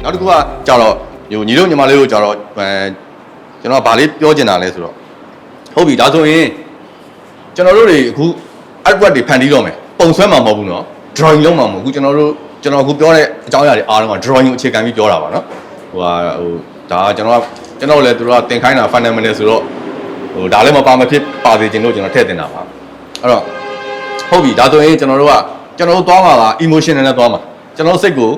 နောက်တစ်ခုကကြတော့ညီတို့ညီမလေးတို့ကြတော့ကျွန်တော်ဗာလေးပြောချင်တာလဲဆိုတော့ဟုတ်ပြီဒါဆိုရင်ကျွန်တော်တို့တွေအခု artwork တွေဖန်တီးတော့မယ်ပုံဆွဲမှာမဟုတ်ဘူးเนาะ drawing လုပ်မှာမဟုတ်ဘူးကျွန်တော်အခုပြောတဲ့အကြောင်းအရာတွေအားလုံးက drawing ကိုအခြေခံပြီးပြောတာပါเนาะဟိုဒါကျွန်တော်လည်းသူတို့ကသင်ခိုင်းတာ fundamental ဆိုတော့ဒါလည်းမပါမဖြစ်ပါသေးခြင်းလို့ကျွန်တော်ထည့်တင်တာပါအဲ့တော့ဟုတ်ပြီဒါဆိုရင်ကျွန်တော်တို့သွားမှာက emotional နဲ့သွားမှာကျွန်တော်စိတ်ကို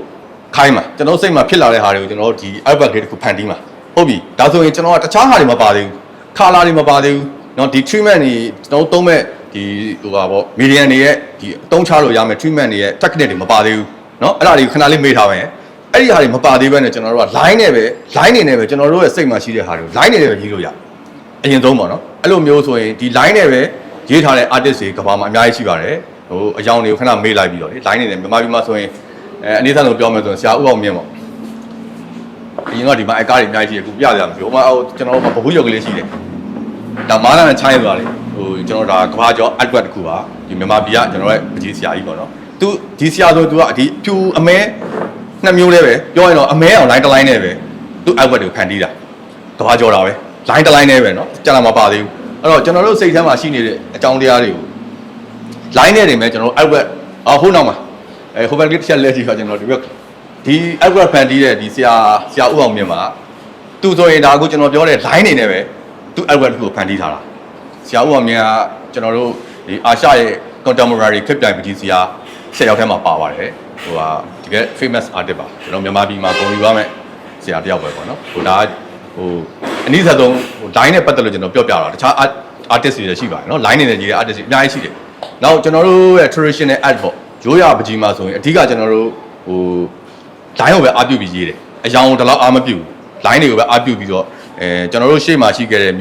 ခိုင်းမှာကျွန်တော်စိတ်မှာဖြစ်လာတဲ့ဟာတွေကိုကျွန်တော်ဒီ artwork တွေတခုဖန်တီးမှာဟုတ်ပြီဒါဆိုရင်ကျွန်တော်ကတခြားဟာတွေမပါသေးဘူး color တွေမပါသေးဘူးเนาะဒီ treatment တွေကျွန်တော်သုံးမဲ့ဒီmedium တွေရဲ့ဒီအသုံးချလို့ရမယ် treatment တွေရဲ့ technique တွေမပါသေးဘူးเนาะအဲ့ဒါတွေကိုခဏလေးမေးထားမယ်အဲ့ဒီဟာတွေမပါသေးဘဲနဲ့ကျွန်တော်တို့က line နေနဲ့ပဲကျွန်တော်တို့ရဲ့စိတ်မှာရှိတဲ့ဟာတွေကို line နေနဲ့ပဲရေးလို့ရအရင်ဆုံးပေါ့เนาะအဲ့လိုမျိုးဆိုရင်ဒီ line နဲ့ပဲရေးထားတဲ့ artist တွေကဘာမှအများကြီးရှိပါတယ်အယောင်တွေကိုခဏမေးလိုက်ပြီးတော့လေ line နေနဲ့မြန်မာပြည်မှာဆိုရင်အနေနဲ့ဆုံးပြောမယ်ဆိုရင်ဆရာဦးအောင်မြင့်ပေါ့အရင်ကဒီမှာအကားတွေအများကြီးရှိတယ်အခုပြရမှာပြောကျွန်တော်တို့ဘဘူးရုပ်ကလေးရှိတယ်ဒါမားလာနဲ့ချိုင်းသွားတယ်ကျွန်တော်ဒါကဘာကျော် artwork တစ်ခုပါဒီမြန်မာပြည်ကကျွန်တော်ရဲ့ပကြီးဆရာကြီးပေါ့နော်သူဒီဆရာဆိုသူကဒီဖြူအမဲနှစ်မျိုးလေးပဲပြောရင်တော့အမဲအောင် line တစ် line နဲ့ပဲသူ artwork တွေကိုဖန်တီးတာကဘာကျော်တာပဲ line တစ် line နဲ့ပဲနော်ကြာလာမပါသေးဘူးအဲ့တော့ကျွန်တော်တို့စိတ်ထဲမှာရှိနေတဲ့အကြောင်းတရားတွေကို line နဲ့တွေပဲကျွန်တော် artwork ဟိုနောက်မှာဟိုဘက်ကတစ်ချက်လက်ကြည့်ခါကျွန်တော်ဒီ artwork ဖန်တီးတဲ့ဒီဆရာဦးအောင်မြင့်မှာသူဆိုရင်ဒါကိုကျွန်တော်ပြောတဲ့ line နေနဲ့ပဲသူ artwork ကိုဖန်တီးထားတာဆရာဦးအောင်မြင့်ကကျွန်တော်တို့ဒီအာရှရဲ့ contemporary ခေတ်ပြိုင်ပကြီးဆရာ10ယောက်ထဲမှာပါပါတယ်ဟိုတကယ် famous artist ပါကျွန်တော်မြန်မာပြည်မှာပုံယူရမယ်ဆရာတယောက်ပဲပေါ့နော်ဟိုဒါအနည်းဆုံး line နဲ့ပတ်သက်လို့ကျွန်တော်ပြောပြတာတခြား artist တွေရှိပါတယ်နော် line နဲ့ကြီးတဲ့ artist တွေအများကြီးရှိတယ်နောက်ကျွန်တော်တို့ရဲ့ traditional art ပေါ့ရိုးရာပကြီးမှာဆိုရင်အဓိကကျွန်တော်တို့line ကိုပဲအားပြုပြီးရေးတယ်အယောင်တလောက်အားမပြုဘူး line တွေကိုပဲအားပြုပြီးတော့ကျွန်တော်တို့ရှေ့မှာရှိခဲ့တဲ့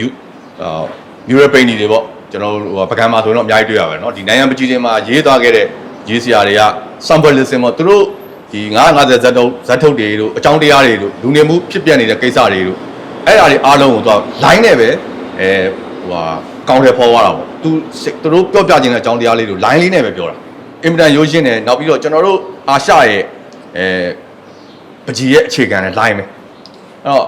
mural painting တွေပေါ့ကျွန်တော်တို့ပကံမှာဆိုရင်တော့အများကြီးတွေ့ရပါတယ်เนาะဒီနိုင်ငံပကြီးတွေမှာရေးသွားခဲ့တဲ့ရေးဆရာတွေက symbolism ပေါ့သူတို့ဒီ950ဇတ်ထုတ်တွေတို့အကြောင်းတရားတွေတို့လူနေမှုဖြစ်ပျက်နေတဲ့ကိစ္စတွေတို့အဲ့ဒါတွေအားလုံးကိုသူက line နဲ့ပဲကောင်းတယ်ဖော်သွားတာပေါ့သူတို့ပြောပြခြင်းတဲ့အကြောင်းတရားလေးတို့ line လေးနဲ့ပဲပြောတာအင်မတန်ရိုးရှင်းတယ်နောက်ပြီးတော့ကျွန်တော်တို့အာရှရဲ့ပကြီးရဲ့အခြေခံနဲ့ line ပဲအဲ့တော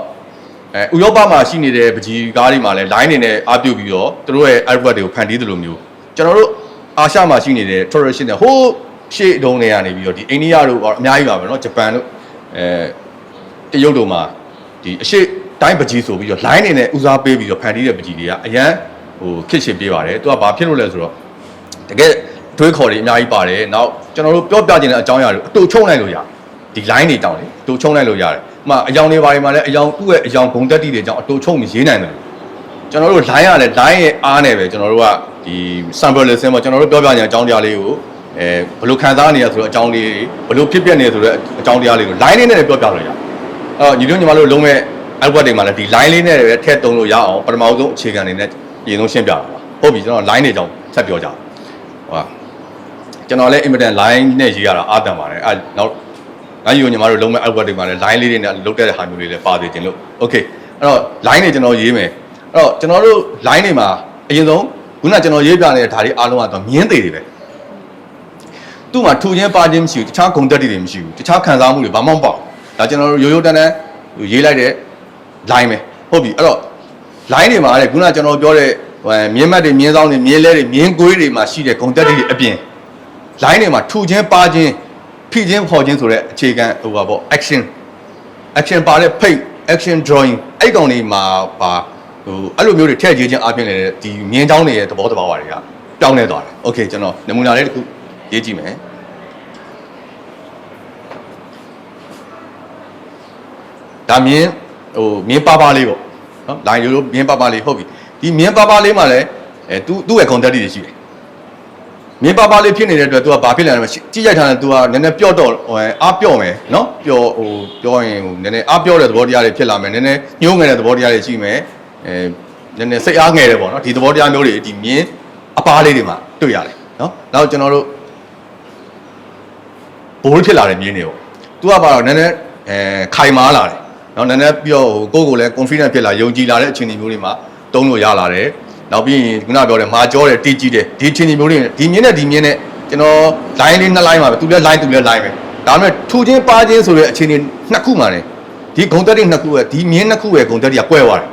့ဥရောပမှာရှိနေတဲ့ပကြီးကားတွေမှာလည်း line နေနဲ့အားပြုပြီးတော့သူတို့ရဲ့ artwork တွေကိုဖန်တီးသလိုမျိုးကျွန်တော်တို့အာရှမှာရှိနေတဲ့ traditional ဟိုးရှေ့တုန်းတွေကနေပြီးတော့ဒီအိန္ဒိယတို့အများကြီးပါပဲเนาะဂျပန်တို့တရုတ်တို့မှာဒီအရှေ့တိုင်းပကြီးဆိုပြီးတော့ line နေနဲ့ဦးစားပေးပြီးတော့ဖန်တီးတဲ့ပကြီးတွေကအရန်ခစ်ရှင်းပေးပါတယ်သူကဘာဖြစ်လို့လဲဆိုတော့တကယ်တွေးခေါ်တွေအများကြီးပါတယ်နောက်ကျွန်တော်တို့ပြောပြခြင်းတဲ့အကြောင်းအရာတွေအတူချုံလိုက်လို့ရဒီ line တွေတောင်းလေအတူချုံလိုက်လို့ရတယ်အယောင်တွေဘာတွေမှာလည်းသူ့ရဲ့အယောင်ဂုံတက်တိတွေကြောင့်အတူချုံပြီးရေးနိုင်တယ်ကျွန်တော်တို့ line ရတယ် line ရဲ့အားနဲ့ပဲကျွန်တော်တို့ကဒီ symbolism ပေါ့ကျွန်တော်တို့ပြောပြခြင်းအကြောင်းတရားလေးကိုဘယ်လိုခံစားနေရဆိုတော့အကြောင်းလေးဘယ်လိုဖြစ်ပျက်နေဆိုတော့အကြောင်းတရားလေးကို line လေးနဲ့ပြောပြလို့ရညီတို့ညီမတို့လုံးမဲ့ artwork တွေမှာလည်းဒီ line လေးနဲ့ပဲထည့်သုံးလို့ရအောင်ပထမဆုံးအခြေခံနေနဲ့ပြင်ဆုံးရှင်းပြတာပါဟုတ်ပြီကျွန်တော် line တွေကြောင့်ဆက်ပြောကြဟုတ်ကျွန်တော်လည်း important line နဲ့ရေးရတာအားတန်ပါတယ်နောက်ငါယူညီမတို့လုံးမဲ့ artwork တွေမှာလည်း line လေးတွေနဲ့လုပ်တဲ့ဟာမျိုးလေးလည်းပါသေးတယ်လို့ okay အဲ့တော့ line တွေကျွန်တော်ရေးမယ်အဲ့တော့ကျွန်တော်တို့ line တွေမှာအရင်ဆုံးခုနကျွန်တော်ရေးပြနေတဲ့ဓာတ်တွေအားလုံးကတော့မြင်းသေးတွေပဲသူ့မှာထူချင်းပါချင်းမရှိဘူးတခြားဂုံတက်တွေမရှိဘူးတခြားခံစားမှုတွေဘာမှမပေါ့ဒါကျွန်တော်တို့ရိုးရိုးတန်းတန်းရေးလိုက်တဲ့ line ပဲဟုတ်ပြီအဲ့တော့ line တွေမှာတဲ့ခုနကျွန်တော်ပြောတဲ့မြင်းမတ်တွေမြင်းဆောင်တွေမြင်းလဲတွေမြင်းကွေးတွေမှာရှိတဲ့ဂုံတက်တွေအပြင် line တွေမှာထူချင်းပါချင်းဖိချင်းဖော်ချင်းဆိုတဲ့အခြေခံပေါ့ action ပါတဲ့ fake action drawing အဲ့ကောင်တွေမှာပါအဲ့လိုမျိုးတွေထည့်ကြည့်ခြင်းအပြင်လည်းဒီမြင်းချောင်းတွေရဲ့သဘောတဘာဝတွေကပြောင်းလဲသွားတယ် okay ကျွန်တော်နမူနာလေးတစ်ခုရေးကြည့်မယ်ဒါမြင်းပါလေးပေါ့နော် line ရိုးရိုးမြင်းပါလေးဟုတ်ပြီဒီမြင်းပါလေးမှာလည်းသူ့ရဲ့ content တွေရှိတယ်မြင်းပါလေးဖြစ်နေတဲ့အတွက် तू ကဘာဖြစ်လဲကြည့်ရိုက်ထားတယ် तू ကနည်းနည်းပြော့တော့အားပြော့မယ်နော်ပြောရင်နည်းနည်းအားပြော့တဲ့သဘောတရားတွေဖြစ်လာမယ်နည်းနည်းညှိုးငယ်တဲ့သဘောတရားတွေရှိမယ်နည်းနည်းစိတ်အားငယ်တယ်ပေါ့နော်ဒီသဘောတရားမျိုးတွေဒီမြင်းအပါလေးတွေမှာတွေ့ရတယ်နော်နောက်ကျွန်တော်တို့ဘိုးဖြစ်လာတဲ့မြင်းတွေပေါ့ तू ကပါတော့နည်းနည်းခိုင်မာလာတယ်နော်နည်းနည်းပြီးတော့ကိုယ့်ကိုယ်လည်း confident ဖြစ်လာယုံကြည်လာတဲ့အခြေအနေမျိုးတွေမှာတုံးလို့ရလာတယ်နောက်ပြီးရင်ခုနပြောတယ်မာကြောတယ်တီးကြည့်တယ်ဒီချင်းမျိုးတွေဒီမြင်းနဲ့ကျွန်တော် line လေး2 line ပါပဲသူလည်း line သူလည်း line ပဲ ဒါပေမဲ့ထူချင်းပါချင်းဆိုတဲ့အခြေအနေနှစ်ခုမှလည်းဒီဂုံတက်တွေနှစ်ခုရဲ့ဒီမြင်းနှစ်ခုရဲ့ဂုံတက်တွေကကွဲသွားတယ်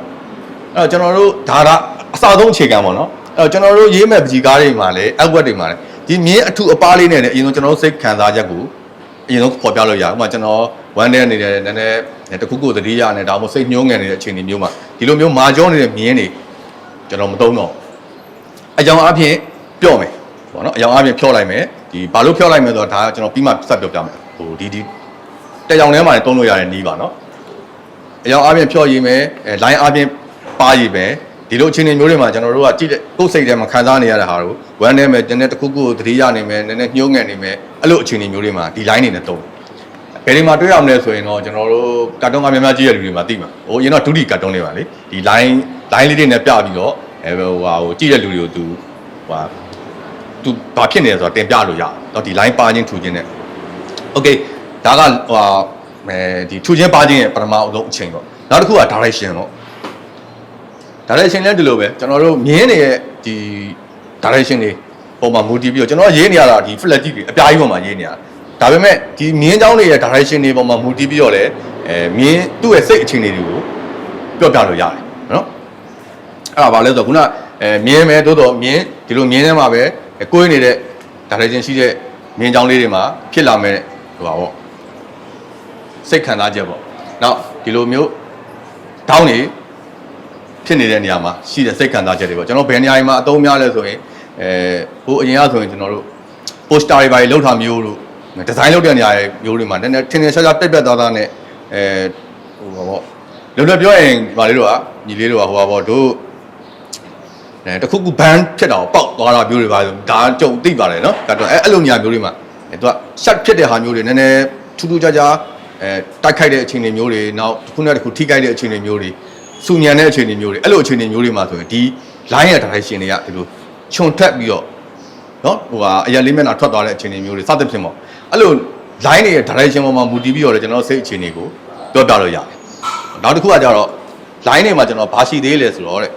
အဲ့တော့ကျွန်တော်တို့ဒါကအစဆုံးအခြေခံပေါ့နော်အဲ့တော့ကျွန်တော်တို့ရေးမဲ့ပကြီးကားတွေမှာလည်းအောက်ဝက်တွေမှာလည်းဒီမြင်းအထုအပါလေးနဲ့လည်းအရင်ဆုံးကျွန်တော်တို့စိတ်ခံစားချက်ကိုအရင်ဆုံးပေါ်ပြလို့ရဥပမာကျွန်တော်ဝမ်းထဲနေတဲ့နည်းနည်းတခုခုသတိရနေဒါမှမဟုတ်စိတ်ညှိုးငယ်နေတဲ့အခြေအနေမျိုးမှာဒီလိုမျိုးမာကြောနေတဲ့မြင်းတွေကျွန်တော်မသုံးတော့အကြောင်းအဖြစ်ပြော့မယ်ပေါ့နော်အကြောင်းအဖြစ်ဖြော့လိုက်မယ်ဒီဘာလို့ဖြော့လိုက်မယ်ဆိုတော့ဒါကျွန်တော်ပြီးမှဆက်ပြောပြမယ်ဟိုဒီတက်ကြောင်ထဲမှာလည်းသုံးလို့ရတဲ့နည်းပါနော်အကြောင်းအဖြစ်ဖြော့ရေးမယ်လိုင်းအဖြစ်ပါရေးမယ်ဒီလိုအခြေအနေမျိုးတွေမှာကျွန်တော်တို့ကကြည့်တဲ့ကိုယ်စိတ်ထဲမှာခံစားနေရတဲ့ဟာကိုဝမ်းထဲမှာနည်းနည်းတစ်ခုခုသတိရနေမယ်နည်းနည်းညှိုးငယ်နေမယ်အဲ့လိုအခြေအနေမျိုးတွေမှာဒီ line တွေနဲ့သုံးဘယ်ဒီမှာတွေ့ရမလဲဆိုရင်တော့ကျွန်တော်တို့ကာတွန်းကများများကြည့်ရတဲ့လူတွေမှာသိမှာဟိုအရင်တော့ဒုတိကာတွန်းတွေပါလေဒီ line လေးတွေနဲ့ပြပြီးတော့ဟိုကြည့်တဲ့လူတွေကိုသူဘာဖြစ်နေလဲဆိုတော့တင်ပြလို့ရတော့ဒီ line ပါခြင်းထူခြင်းနဲ့ okay ဒါကဒီထူခြင်းပါခြင်းရဲ့ပထမအဆုံးအချိန်ပေါ့နောက်တစ်ခုက direction ပေါ့direction လည်းဒီလိုပဲကျွန်တော်တို့မြင်းနေရဲ့ဒီ direction တွေပုံမှာမူတည်ပြီးတော့ကျွန်တော်ရေးနေရတာဒီ flat ကြီးတွေအပြားကြီးပုံမှာရေးနေရတာဒါပေမဲ့ဒီမြင်းเจ้าတွေရဲ့ direction တွေပုံမှာမူတည်ပြီးတော့လည်းမြင်းသူ့ရဲ့စိတ်အခြေအနေတွေကိုပြောပြလို့ရတယ်နော်အဲ့ဒါဘာလဲဆိုတော့ခုနမြင်းပဲတိုးတော့မြင်းဒီလိုမြင်းထဲမှာပဲကိုယ်နေတဲ့ direction ရှိတဲ့မြင်းเจ้าလေးတွေမှာဖြစ်လာမဲ့ဟိုပါပေါ့စိတ်ခံစားချက်ပေါ့နောက်ဒီလိုမျိုးတောင်းနေဖြစ်နေတဲ့နေရာမှာရှိတဲ့စိတ်ခံစားချက်တွေပေါ့ကျွန်တော်ဘယ်နေရာမှာအသုံးများလဲဆိုရင်ဟိုအရင်ကဆိုရင်ကျွန်တော်တို့ poster တွေပါလောက်ထားမျိုးတို့ဒီဇိုင်းလုပ်တဲ့နေရာမျိုးတွေမှာနည်းနည်းထင်ထင်ရှားရှားပြက်ပြက်သားသားနဲ့ဟိုပါပေါ့လွယ်လွယ်ပြောရင်ဗာလေးတို့ကညီလေးတို့ကဟိုပါပေါ့တို့တခုခုဘန်းဖြစ်တာကိုပေါက်သွားတာမျိုးတွေပါဆိုဒါကြုံသိပါတယ်နော်ကတော့အဲ့လိုနေရာမျိုးတွေမှာသူက shut ဖြစ်တဲ့ဟာမျိုးတွေနည်းနည်းထူးထူးခြားခြားတိုက်ခိုက်တဲ့အခြေအနေမျိုးတွေနောက်တစ်ခုနဲ့တစ်ခုထိခိုက်တဲ့အခြေအနေမျိုးတွေစူညံတဲ့အခြေအနေမျိုးတွေအဲ့လိုအခြေအနေမျိုးတွေမှာဆိုရင်ဒီ line ရဲ့ direction တွေကဒီလိုခြုံထက်ပြီးတော့နော်ဟိုကအရာလေးမျက်နှာထွက်သွားတဲ့အခြေအနေမျိုးတွေစသဖြင့်ပေါ့အဲ့လို line တွေရဲ့ direction ပေါ်မှာမူတည်ပြီးတော့လည်းကျွန်တော်စိတ်အခြေအနေကိုပြောပြလို့ရတယ်နောက်တစ်ခုကကြတော့ line တွေမှာကျွန်တော်ဘာရှိသေးလဲဆိုတော့တဲ့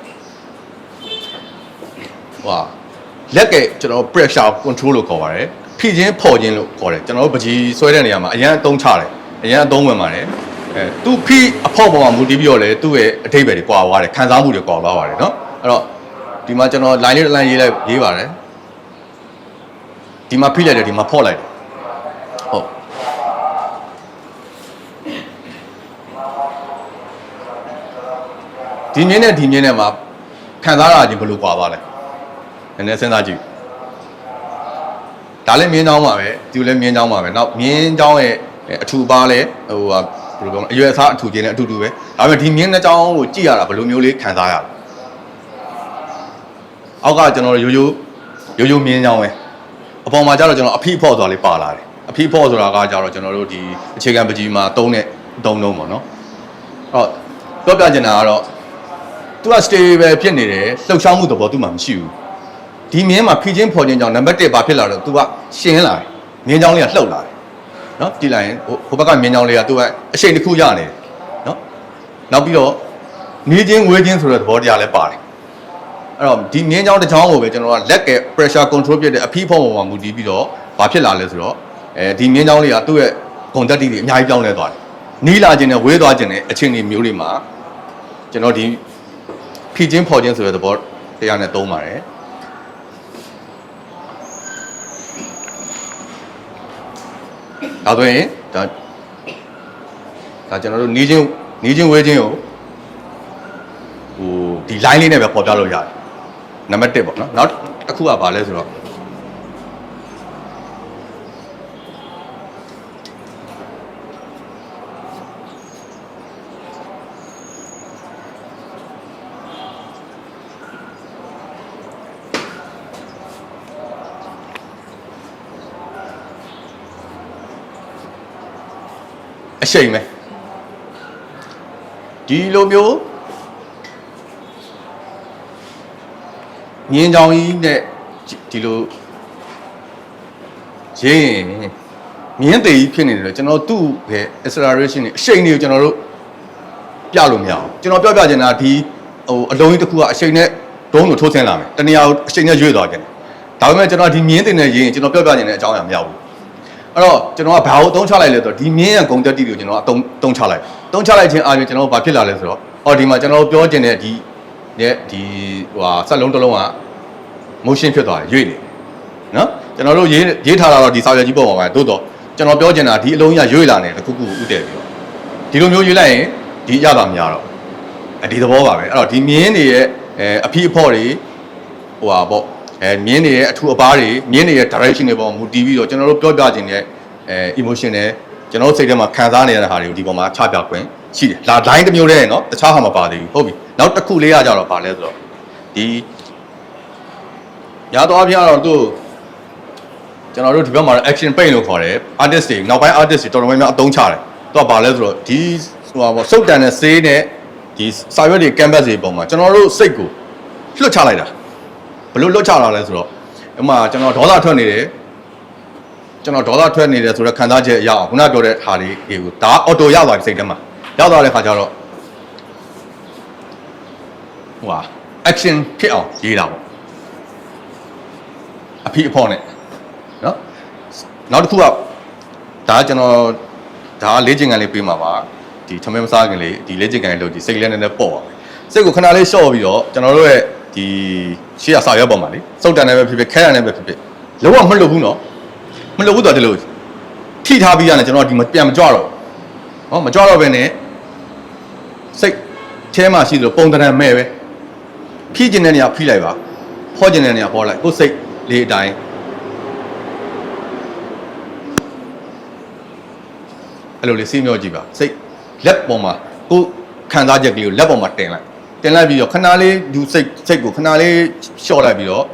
ဟိုလက်ကကျွန်တော် pressure control လို့ခေါ်ပါတယ်ဖိချင်းဖော်ခြင်းလို့ခေါ်တယ်ကျွန်တော်တို့ပကြီးဆွဲတဲ့နေရာမှာအရန်အသုံးချတယ်အရန်အသုံးဝင်ပါတယ်သူဖိအဖောက်ပေါ်မှာမူတည်ပြီးတော့လေသူ့ရဲ့အထိပ္ပယ်တွေကွာသွားတယ်ခံစားမှုတွေကွာသွားပါတယ်နော်အဲ့တော့ဒီမှာကျွန်တော် line လေးတစ် line ရေးပါတယ်ဒီမှာဖိလိုက်တယ်ဒီမှာဖော့လိုက်တယ်ဟုတ်ဒီမြင်းနဲ့ဒီမြင်းနဲ့မှာခံစားရခြင်းဘယ်လိုကွာသွားလဲနည်းနည်းစဉ်းစားကြည့်ဒါလည်းမြင်းချောင်းပါပဲဒီလည်းမြင်းချောင်းပါပဲနောက်မြင်းချောင်းရဲ့အထူပါလဲဟိုဘယ်လိုပြောမလဲအရွယ်အစားအထူချင်းနဲ့အတူတူပဲဒါပေမဲ့ဒီမြင်းနှချောင်းကိုကြည့်ရတာဘယ်လိုမျိုးလေးခံစားရလဲအောက်ကကျွန်တော်ရိုးရိုးမြင်းချောင်းပဲအပေါ်မှာကျတော့ကျွန်တော်အဖိဖော့ဆိုတာလေးပါလာတယ်အဖိဖော့ဆိုတာကကျတော့ကျွန်တော်တို့ဒီအခြေခံပကြီးမှာသုံးလုံးပေါ့နော်အဲ့တော့ပြောပြချင်တာကတော့သူက stable ဖြစ်နေတယ်လှုပ်ရှားမှုသဘောသူမှမရှိဘူးဒီမြင်းမှာဖိချင်းဖော်ခြင်းကြောင့်နံပါတ်1ဘာဖြစ်လာတော့သူကရှင်းလာတယ်မြင်းချောင်းလေးကလှုပ်လာတယ်နော်ကြည့်လိုက်ရင်ဟိုဘက်ကမြင်းချောင်းလေးကသူကအရှိန်တစ်ခုရနေတယ်နော်နောက်ပြီးတော့နေချင်းဝေးချင်းဆိုတဲ့သဘောတရားလည်းပါတယ်အဲ့တော့ဒီမြင်းချောင်းတစ်ချောင်းကိုပဲကျွန်တော်ကလက်က pressure control ဖြစ်တဲ့အဖိဖော်ပေါ်မှာမူတည်ပြီးတော့ဘာဖြစ်လာလဲဆိုတော့ဒီမြင်းချောင်းလေးကသူ့ရဲ့ဂုဏ်တက်တီတွေအများကြီးပြောင်းလဲသွားတယ်နီးလာခြင်းနဲ့ဝေးသွားခြင်းနဲ့အခြေအနေမျိုးတွေမှာကျွန်တော်ဒီဖိချင်းဖော်ခြင်းဆိုတဲ့သဘောတရားနဲ့သုံးပါတယ်ဒါဆိုရင်ဒါကျွန်တော်တို့နေချင်းဝေးချင်းကိုဟိုဒီ line လေးနဲ့ပဲပေါ်ပြလို့ရတယ်နံပါတ်1ပေါ့နော်နောက်တစ်ခုကဘာလဲဆိုတော့အရှိန်ပဲဒီလိုမျိုးမြင်းချောင်းကြီးနဲ့ဒီလိုရင်းမြင်းသေးကြီးဖြစ်နေတယ်ကျွန်တော်သူ့ရဲ့ acceleration နဲ့အရှိန်တွေကိုကျွန်တော်တို့ပြလို့မရအောင်ကျွန်တော်ပြောပြချင်တာဒီဟိုအလုံးကြီးတစ်ခုကအရှိန်နဲ့ဒုံးလို့ထိုးဆင်းလာမယ်တနည်းအားအရှိန်နဲ့ရွေ့သွားကြတယ်ဒါပေမဲ့ကျွန်တော်ဒီမြင်းသေးနဲ့ရင်းကျွန်တော်ပြောပြချင်တဲ့အကြောင်းအရာမရောက်ဘူး အဲ့တော့ကျွန်တော်ကဘာကိုအသုံးချလိုက်လဲဆိုတော့ဒီမြင်းရဲ့ဂုံတက်တီကိုကျွန်တော်ကအသုံးချလိုက်သုံးချလိုက်ခြင်းအားဖြင့်ကျွန်တော်ဘာဖြစ်လာလဲဆိုတော့ဒီမှာကျွန်တော်ပြောချင်တဲ့ဒီစက်လုံးတစ်လုံးက motion ဖြစ်သွားတယ်ရွေ့နေနော်ကျွန်တော်တို့ရေးထားတာတော့ဒီစာရွက်ကြီးပုံပါပဲသို့တော့ကျွန်တော်ပြောချင်တာဒီအလုံးကြီးရွေ့လာနေတခုခုဥတည်ပြီးတော့ဒီလိုမျိုးရွေ့လိုက်ရင်ဒီရတာမရတော့ဒီသဘောပါပဲအဲ့တော့ဒီမြင်းတွေရဲ့အဖီးအဖော့တွေမြင်းတွေရဲ့အထူအပါးတွေမြင်းတွေရဲ့ direction တွေပေါ်မူတည်ပြီးတော့ကျွန်တော်တို့ပြောပြခြင်းတဲ့emotion နဲ့ကျွန်တော်တို့စိတ်ထဲမှာခံစားနေရတဲ့ဟာတွေကိုဒီပေါ်မှာချပြခွင့်ရှိတယ်ဒါ line တစ်မျိုးတည်းနော်တခြားဟာမပါသေးဘူးဟုတ်ပြီနောက်တစ်ခုလေးရကြတော့ပါလဲဆိုတော့ဒီညာတော့အပြတော့သူကျွန်တော်တို့ဒီဘက်မှာ action paint လို့ခေါ်တယ် artist တွေနောက်ပိုင်း artist တွေတော်တော်များများအသုံးချတယ်သူကပါလဲဆိုတော့ဒီစုပ်တန်တဲ့ဆေးနဲ့ဒီစာရွက်တွေ canvas တွေပုံမှာကျွန်တော်တို့စိတ်ကိုလွှတ်ချလိုက်တာဘလို့လွတ်ချလာလဲဆိုတော့ဥမာကျွန်တော်ဒေါသထွက်နေတယ်ဆိုတော့ခံစားချက်ရအောင်ခုနပြောတဲ့ဟာတွေကိုဒါအော်တိုရောက်သွားပြီစိတ်ထဲမှာရောက်သွားတဲ့ခါကျတော့action ဖြစ်အောင်ရေးတာပေါ့အဖီးအဖော်နဲ့နော်နောက်တစ်ခုကဒါကျွန်တော်ဒါလေ့ကျင့်ခန်းလေးပေးမှာပါဒီထမင်းမစားခင်လေးဒီလေ့ကျင့်ခန်းလေးလုပ်ဒီစိတ်လေးနည်းနည်းပေါ့ပါမယ်စိတ်ကိုခဏလေးလျှော့ပြီးတော့ကျွန်တော်တို့ရဲ့ဒီရှေ့ရစာရွက်ပေါ်မှာလေစုပ်တန်နဲ့ပဲဖြစ်ဖြစ်ခဲရံနဲ့ပဲဖြစ်ဖြစ်လုံးဝမလွတ်ဘူးနော်မလွတ်ဘူးတော့ဒီလိုထိထားပြီးရတယ်ကျွန်တော်ဒီပြန်မကြွတော့မကြွတော့ပဲနဲ့စိတ်ထဲမှာရှိသလိုပုံတံမဲ့ပဲဖြည့်ကျင်တဲ့နေရာဖိလိုက်ပါဖော့ကျင်တဲ့နေရာဖော့လိုက်ကိုယ်စိတ်လေးအတိုင်းအဲ့လိုလေးစေးမြော့ကြည့်ပါစိတ်လက်ပေါ်မှာကိုယ်ခံစားချက်ကလေးကိုလက်ပေါ်မှာတင်လိုက်ပြီးတော့ခဏလေးယူစိတ်ကိုခဏလေးလျှော့လိုက်ပြီးတော့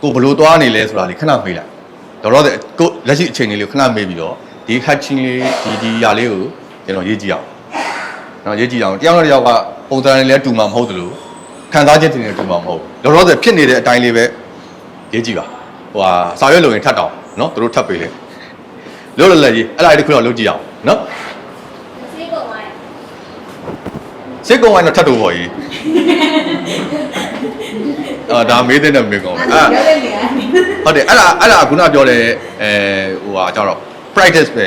ကိုဘလို့သွားနေလဲဆိုတာလေးခဏမေးလိုက်တော့ကိုလက်ရှိအချိန်လေးကိုခဏမေးပြီးတော့ဒီ hatching လေးဒီຢာလေးကိုကျွန်တော်ရေးကြည့်အောင်နော်ရေးကြည့်အောင်တယောက်နဲ့တယောက်ကပုံစံလေးလည်းတူမှာမဟုတ်သလိုခံစားချက်တွေလည်းတူမှာမဟုတ်တော့ဖြစ်နေတဲ့အတိုင်းလေးပဲရေးကြည့်ပါစာရွက်လိုရင်ထပ်တောင်းနော်သူတို့ထပ်ပေးလေလို့လည်းရေးအဲ့ဒါလေးတစ်ခုတော့လုပ်ကြည့်အောင်နော်စိတ်ကုံဝိုင်းတော့ထပ်တူပေါ့ကြီးဒါမေးတဲ့နဲ့မေးကောင်းဟုတ်တယ်အဲ့ဒါခုနပြောတဲ့ကျတော့ practice ပဲ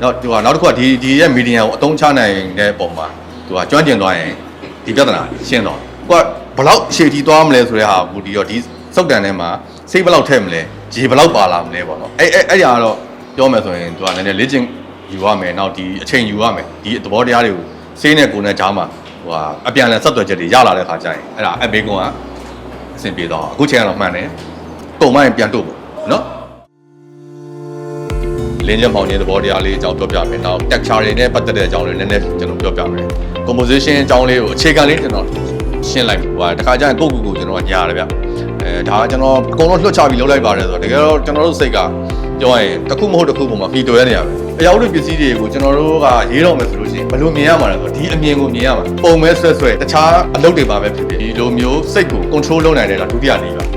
နောက်တစ်ခုကဒီရဲ့ medium ကိုအသုံးချနိုင်တဲ့ပုံမှာကျွမ်းကျင်သွားရင်ဒီပြဿနာရှင်းတော့ကိုကဘလောက်ရှည်တီသွားမလဲဆိုတဲ့ဟာမူတည်တော့ဒီစုပ်တန်ထဲမှာစိတ်ဘလောက်ထည့်မလဲရေဘလောက်ပါလာမလဲပေါ့နော်အဲ့ဒါကတော့ပြောမယ်ဆိုရင်နည်းနည်းလေ့ကျင့်ယူရမယ်နောက်ဒီအချိန်ယူရမယ်ဒီသဘောတရားတွေကိုစေးနဲ့ကိုယ်နဲ့ကြားမှာအပြန်အလှန်ဆက်သွယ်ချက်တွေရလာတဲ့ခါကျရင်အဲ့ဒါအဘေးကောင်ကအဆင်ပြေတော့အခုချိန်ကတော့မှန်တယ်ပုံမှန်ပြန်တို့ပေါ့နော်လင်းချက်မောင်ရဲ့သဘောတရားလေးအကြောင်းပြောပြမယ်နောက် texture တွေနဲ့ပတ်သက်တဲ့အကြောင်းလေးနည်းနည်းကျွန်တော်ပြောပြမယ် composition အကြောင်းလေးကိုအခြေခံလေးကျွန်တော်ရှင်းလိုက်တခါကျရင်ကိုကျွန်တော်ညာတယ်ဗျဒါကကျွန်တော်အကုန်လုံးလွှတ်ချပြီးလုပ်လိုက်ပါတယ်ဆိုတော့တကယ်တော့ကျွန်တော်တို့စိတ်ကပြောရင်တစ်ခုမဟုတ်တစ်ခုပုံမှာပြီးတွဲနေရပဲအရာဝတ္ထုပစ္စည်းတွေကိုကျွန်တော်တို့ကရေးတော့မယ်ဆိုလို့ရှိရင်ဘယ်လိုမြင်ရမှာလဲဆိုတော့ဒီအမြင်ကိုမြင်ရမှာပုံမဲဆွဲတခြားအလုပ်တွေပါပဲဖြစ်ဖြစ်ဒီလိုမျိုးစိတ်ကို control လုပ်နိုင်တယ်လားဒုတိယနည်းပါ